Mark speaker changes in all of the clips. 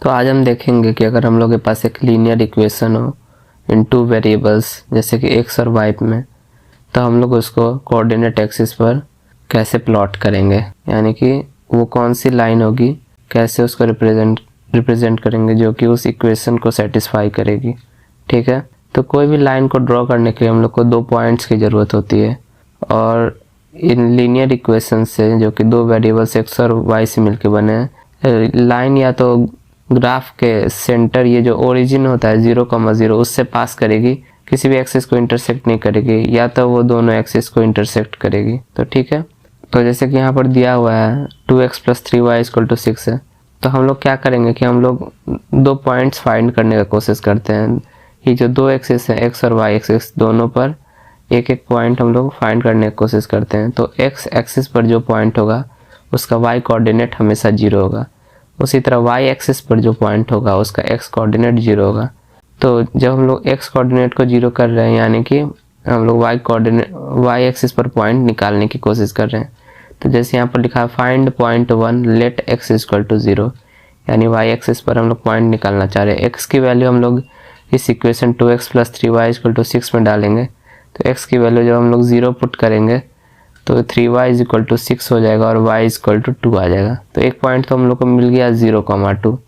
Speaker 1: तो आज हम देखेंगे कि अगर हम लोग के पास एक लीनियर इक्वेशन हो इन टू वेरिएबल्स जैसे कि एक्स और वाई में, तो हम लोग उसको कोऑर्डिनेट एक्सिस पर कैसे प्लॉट करेंगे, यानी कि वो कौन सी लाइन होगी, कैसे उसको रिप्रेजेंट करेंगे जो कि उस इक्वेशन को सेटिस्फाई करेगी। ठीक है, तो कोई भी लाइन को ड्रॉ करने के लिए हम लोग को दो पॉइंट्स की ज़रूरत होती है, और इन लीनियर इक्वेशन से जो कि दो वेरिएबल्स एक्स और वाई से मिलकर बने हैं, लाइन या तो ग्राफ के सेंटर ये जो ओरिजिन होता है 0,0 उससे पास करेगी, किसी भी एक्सिस को इंटरसेक्ट नहीं करेगी, या तो वो दोनों एक्सिस को इंटरसेक्ट करेगी। तो ठीक है, तो जैसे कि यहाँ पर दिया हुआ है 2x + 3y = 6 है, तो हम लोग क्या करेंगे कि हम लोग दो पॉइंट्स फाइंड करने का कोशिश करते हैं। ये जो दो एक्सिस है एक्स और वाई एक्सिस, दोनों पर एक एक पॉइंट हम लोग फाइंड करने की कोशिश करते हैं। तो एक्स एक्सिस पर जो पॉइंट होगा उसका वाई कोऑर्डिनेट हमेशा 0 होगा, उसी तरह वाई एक्सिस पर जो पॉइंट होगा उसका एक्स कोऑर्डिनेट 0 होगा। तो जब हम लोग एक्स कोऑर्डिनेट को 0 कर रहे हैं, यानी कि हम लोग वाई एक्सिस पर पॉइंट निकालने की कोशिश कर रहे हैं। तो जैसे यहाँ पर लिखा है फाइंड पॉइंट 1 लेट x = 0, यानी वाई एक्सिस पर हम लोग पॉइंट निकालना चाह रहे हैं। x की वैल्यू हम लोग इस इक्वेशन 2x + 3y = 6 में डालेंगे, तो x की वैल्यू जब हम लोग 0 पुट करेंगे तो 3y = 6 हो जाएगा और y = 2 आ जाएगा। तो एक पॉइंट तो हम लोग को मिल गया 0,2।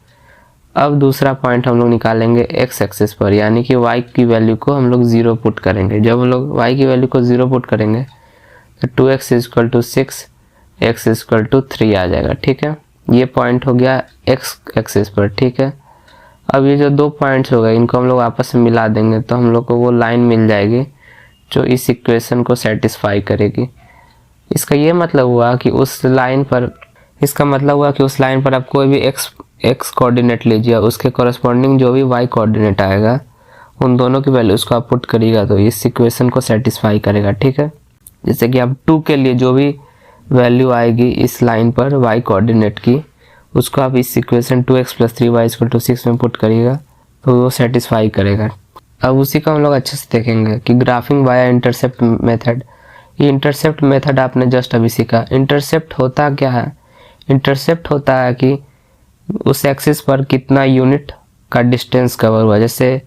Speaker 1: अब दूसरा पॉइंट हम लोग निकालेंगे x एक्सिस पर, यानी कि y की वैल्यू को हम लोग 0 पुट करेंगे। जब हम लोग y की वैल्यू को 0 पुट करेंगे तो 2x = 6, x = 3 आ जाएगा। ठीक है, ये पॉइंट हो गया x एक्सिस पर। ठीक है, अब ये जो दो पॉइंट्स हो गए इनको हम लोग आपस में मिला देंगे तो हम लोग को वो लाइन मिल जाएगी जो इस इक्वेशन को सेटिस्फाई करेगी। इसका ये मतलब हुआ कि उस लाइन पर आप कोई भी x कोऑर्डिनेट लीजिए, उसके कॉरस्पॉन्डिंग जो भी y कोऑर्डिनेट आएगा उन दोनों की वैल्यूज को आप पुट करिएगा तो इस इक्वेशन को सेटिस्फाई करेगा। ठीक है, जैसे कि आप 2 के लिए जो भी वैल्यू आएगी इस लाइन पर y कोऑर्डिनेट की, उसको आप इस इक्वेशन 2x + 3y = 6 में पुट करिएगा तो वो सेटिस्फाई करेगा। अब उसी को हम लोग अच्छे से देखेंगे कि ग्राफिंग वाया इंटरसेप्ट मेथड। ये इंटरसेप्ट मेथड आपने जस्ट अभी सीखा। इंटरसेप्ट होता क्या है? इंटरसेप्ट होता है कि उस एक्सिस पर कितना यूनिट का डिस्टेंस कवर हुआ। जैसे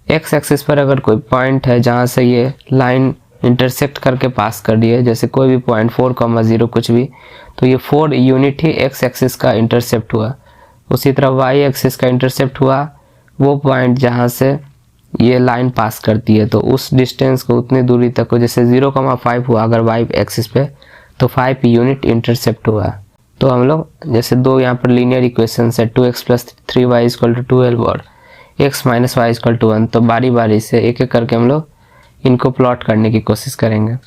Speaker 1: एक्स एक्सिस पर अगर कोई पॉइंट है जहाँ से ये लाइन इंटरसेक्ट करके पास कर रही है, जैसे कोई भी पॉइंट 4,0 कुछ भी, तो ये 4 यूनिट ही एक्स एक्सिस का इंटरसेप्ट हुआ। उसी तरह वाई एक्सिस का इंटरसेप्ट हुआ वो पॉइंट जहाँ से ये लाइन पास करती है, तो उस डिस्टेंस को उतनी दूरी तक को, जैसे 0,5 हुआ अगर वाई एक्सिस पे, तो 5 यूनिट इंटरसेप्ट हुआ। तो हम लोग जैसे दो यहाँ पर लीनियर इक्वेशन है 2x + 3y = 12 और x - y = 1, तो बारी बारी से एक एक करके हम लोग इनको प्लॉट करने की कोशिश करेंगे।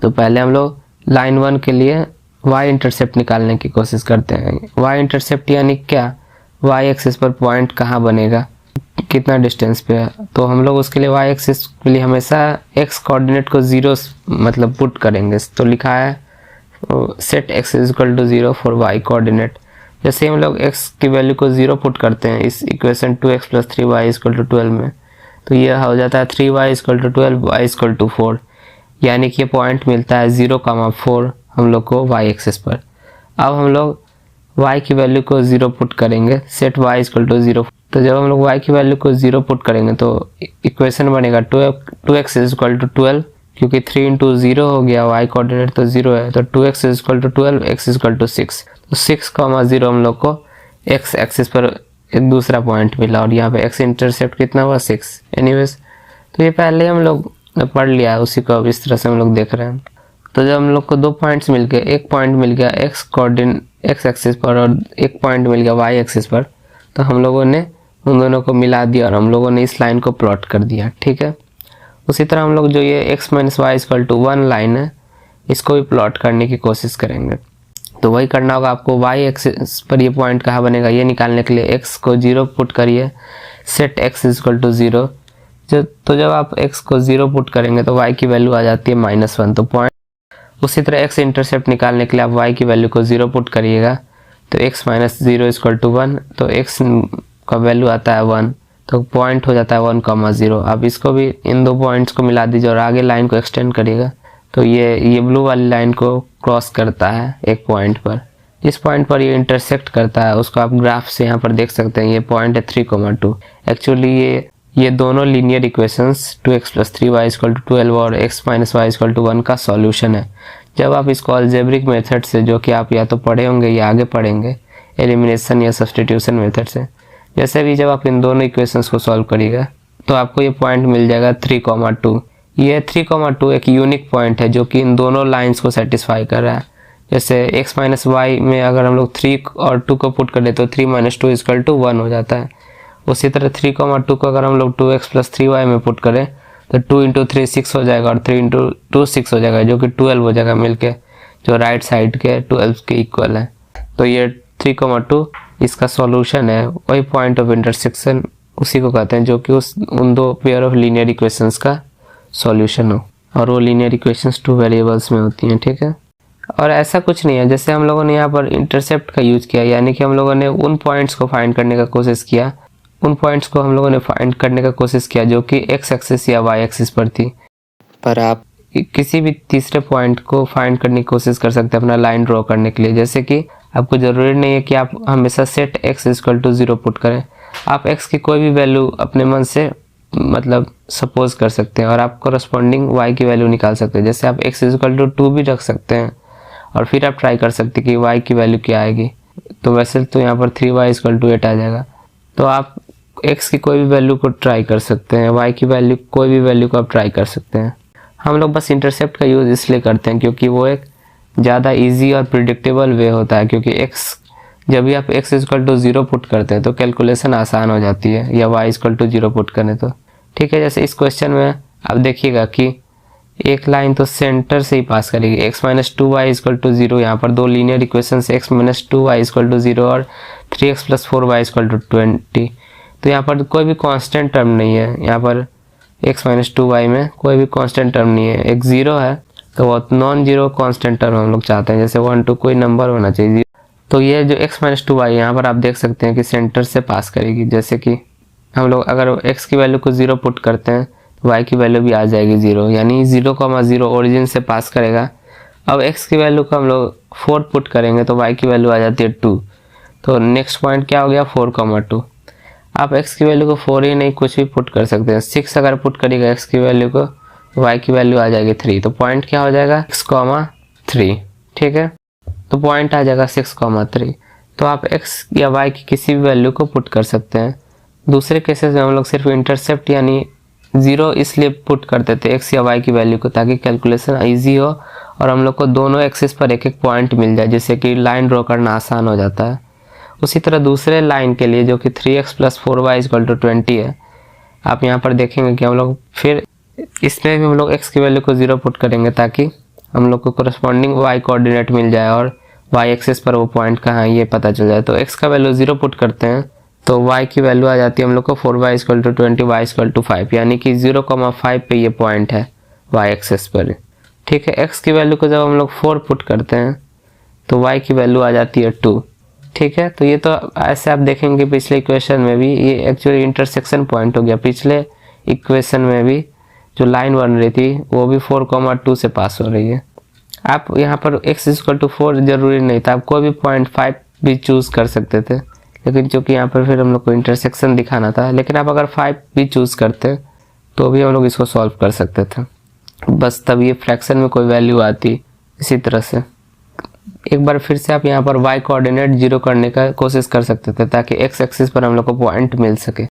Speaker 1: तो पहले हम लोग लाइन 1 के लिए y इंटरसेप्ट निकालने की कोशिश करते हैं। y इंटरसेप्ट यानी क्या? y एक्सिस पर पॉइंट कहाँ बनेगा, कितना डिस्टेंस पे है। तो हम लोग उसके लिए y एक्सिस के लिए हमेशा x कोऑर्डिनेट को 0 मतलब पुट करेंगे। तो लिखा है set x = 0 for y coordinate. जैसे हम लोग x की वैल्यू को 0 पुट करते हैं इस इक्वेशन 2x + 3y = 12 में, तो यह हो जाता है 3y = 12, y = 4, यानी कि ये पॉइंट मिलता है 0,4 हम लोग को y एक्सिस पर। अब हम लोग y की वैल्यू को 0 पुट करेंगे, सेट y = 0। तो जब हम लोग y की वैल्यू को 0 पुट करेंगे तो इक्वेशन बनेगा 2x = 12, क्योंकि 3 × 0 हो गया, y कोऑर्डिनेट तो 0 है, तो 2x = 12, x = 6। तो 6,0 हम लोग को x एक्सिस पर एक दूसरा पॉइंट मिला और यहाँ पे x इंटरसेप्ट कितना हुआ 6। एनीवेज, तो ये पहले हम लोग पढ़ लिया है, उसी को अब इस तरह से हम लोग देख रहे हैं। तो जब हम लोग को दो पॉइंट्स मिल गए, एक पॉइंट मिल गया x एक्सिस पर और एक पॉइंट मिल गया y एक्सिस पर, तो हम लोगों ने उन दोनों को मिला दिया और हम लोगों ने इस लाइन को प्लॉट कर दिया। ठीक है, उसी तरह हम लोग जो ये x - y = 1 लाइन है इसको भी प्लॉट करने की कोशिश करेंगे। तो वही करना होगा आपको, y एक्सिस पर ये पॉइंट कहाँ बनेगा ये निकालने के लिए x को 0 पुट करिए, सेट x = 0। तो जब आप x को 0 पुट करेंगे तो y की वैल्यू आ जाती है -1, तो पॉइंट। उसी तरह x इंटरसेप्ट निकालने के लिए आप y की वैल्यू को 0 पुट करिएगा तो x - 0 = 1, तो x का वैल्यू आता है 1, तो पॉइंट हो जाता है 1,0। अब इसको भी इन दो पॉइंट्स को मिला दीजिए और आगे लाइन को एक्सटेंड करिएगा तो ये ब्लू वाली लाइन को क्रॉस करता है एक पॉइंट पर, जिस पॉइंट पर ये इंटरसेक्ट करता है उसको आप ग्राफ से यहाँ पर देख सकते हैं। ये पॉइंट है 3,2। एक्चुअली ये दोनों लीनियर इक्वेशंस 2x + 3y = 12 और x - y = 1 का सॉल्यूशन है। जब आप इसको अलजेब्रिक मेथड से, जो कि आप या तो पढ़े होंगे या आगे पढ़ेंगे एलिमिनेशन या सब्स्टिट्यूशन मेथड से, जैसे भी जब आप इन दोनों इक्वेशंस को सॉल्व करिएगा तो आपको ये पॉइंट मिल जाएगा 3,2। ये 3,2 एक यूनिक पॉइंट है जो कि इन दोनों लाइंस को सेटिस्फाई कर रहा है। जैसे x - y में अगर हम लोग 3 और 2 को पुट करें तो 3 - 2 = 1 हो जाता है। उसी तरह 3,2 को अगर हम लोग 2x + 3y में पुट करें तो 2 × 3 6 हो जाएगा और 3 × 2 6 हो जाएगा, जो कि 12 हो जाएगा मिलके, जो राइट साइड के 12 के इक्वल है। तो ये 3,2 इसका सॉल्यूशन है। वही पॉइंट ऑफ इंटरसेक्शन उसी को कहते हैं जो कि उन दो पेयर ऑफ लीनियर इक्वेशंस का सॉल्यूशन हो, और वो लीनियर इक्वेशंस 2 वेरिएबल्स में होती हैं, ठीक है। और ऐसा कुछ नहीं है, जैसे हम लोगों ने यहाँ पर इंटरसेप्ट का यूज किया, यानी कि हम लोगों ने उन पॉइंट्स को फाइंड करने का कोशिश किया, उन पॉइंट्स को हम लोगों ने फाइंड करने का कोशिश किया जो कि x एक्सिस या y एक्सिस पर थी। पर आप किसी भी तीसरे पॉइंट को फाइंड करने की कोशिश कर सकते हैं अपना लाइन ड्रॉ करने के लिए। जैसे कि आपको ज़रूरी नहीं है कि आप हमेशा सेट x = 0 पुट करें, आप x की कोई भी वैल्यू अपने मन से मतलब सपोज कर सकते हैं और आप कोरस्पॉन्डिंग y की वैल्यू निकाल सकते हैं। जैसे आप x = 2 भी रख सकते हैं और फिर आप ट्राई कर सकते हैं कि y की वैल्यू क्या आएगी। तो वैसे तो यहाँ पर 3y = 8 आ जाएगा। तो आप x की कोई भी वैल्यू को ट्राई कर सकते हैं, y की वैल्यू कोई भी वैल्यू को आप ट्राई कर सकते हैं। हम लोग बस इंटरसेप्ट का यूज़ इसलिए करते हैं क्योंकि वो एक ज़्यादा इजी और प्रिडिक्टेबल वे होता है, क्योंकि जब भी आप x = 0 पुट करते हैं तो कैलकुलेशन आसान हो जाती है, या y = 0 पुट करें तो, ठीक है। जैसे इस क्वेश्चन में आप देखिएगा कि एक लाइन तो सेंटर से ही पास करेगी, x - 2y = 0। यहाँ पर दो लीनियर इक्वेशंस x - 2y = 0 और 3x + 4y = 20। तो यहाँ पर कोई भी कांस्टेंट टर्म नहीं है, यहाँ पर x - 2y में कोई भी कांस्टेंट टर्म नहीं है, एक जीरो है। तो वो नॉन जीरो कांस्टेंट टर्म हम लोग चाहते हैं, जैसे 1 2 कोई नंबर होना चाहिए। तो ये जो x - 2y यहाँ पर आप देख सकते हैं कि सेंटर से पास करेगी। जैसे कि हम लोग अगर x की वैल्यू को 0 पुट करते हैं तो y की वैल्यू भी आ जाएगी 0, यानी 0,0 ओरिजिन से पास करेगा। अब x की वैल्यू को हम लोग 4 पुट करेंगे तो y की वैल्यू आ जाती है 2। तो नेक्स्ट पॉइंट क्या हो गया, 4,2। आप x की वैल्यू को 4 ही नहीं कुछ भी पुट कर सकते हैं। 6 अगर पुट करिएगा x की वैल्यू को तो y की वैल्यू आ जाएगी 3। तो पॉइंट क्या हो जाएगा, 6,3, ठीक है। तो पॉइंट आ जाएगा 6,3। तो आप x या y की किसी भी वैल्यू को पुट कर सकते हैं। दूसरे केसेस में हम लोग सिर्फ इंटरसेप्ट यानी 0 इसलिए पुट करते थे x या y की वैल्यू को, ताकि कैलकुलेशन ईजी हो और हम लोग को दोनों एक्सिस पर एक एक पॉइंट मिल जाए, जिससे कि लाइन ड्रॉ करना आसान हो जाता है। उसी तरह दूसरे लाइन के लिए जो कि 3x + 4y = 20 है, आप यहाँ पर देखेंगे कि हम लोग फिर इसमें भी हम लोग x की वैल्यू को 0 पुट करेंगे ताकि हम लोग को कोरस्पॉन्डिंग y कोऑर्डिनेट मिल जाए और y एक्सिस पर वो पॉइंट कहाँ है ये पता चल जाए। तो x का वैल्यू 0 पुट करते हैं तो y की वैल्यू आ जाती है हम लोग को 4y = 20, y = 5, यानी कि 0,5 पे ये पॉइंट है y एक्सिस पर, ठीक है। x की वैल्यू को जब हम लोग 4 पुट करते हैं तो y की वैल्यू आ जाती है 2, ठीक है। तो ये तो ऐसे आप देखेंगे पिछले इक्वेशन में भी ये एक्चुअली इंटरसेक्शन पॉइंट हो गया। पिछले इक्वेशन में भी जो लाइन बन रही थी वो भी 4,2 से पास हो रही है। आप यहाँ पर x = 4 जरूरी नहीं था, आप कोई भी पॉइंट 5 भी चूज कर सकते थे, लेकिन चूंकि यहाँ पर फिर हम लोग को इंटरसेक्शन दिखाना था। लेकिन आप अगर 5 भी चूज करते तो भी हम लोग इसको सॉल्व कर सकते थे, बस तब ये फ्रैक्शन में कोई वैल्यू आती। इसी तरह से एक बार फिर से आप यहाँ पर y कोऑर्डिनेट 0 करने का कोशिश कर सकते थे ताकि x एक्सिस पर हम लोग को पॉइंट मिल सके।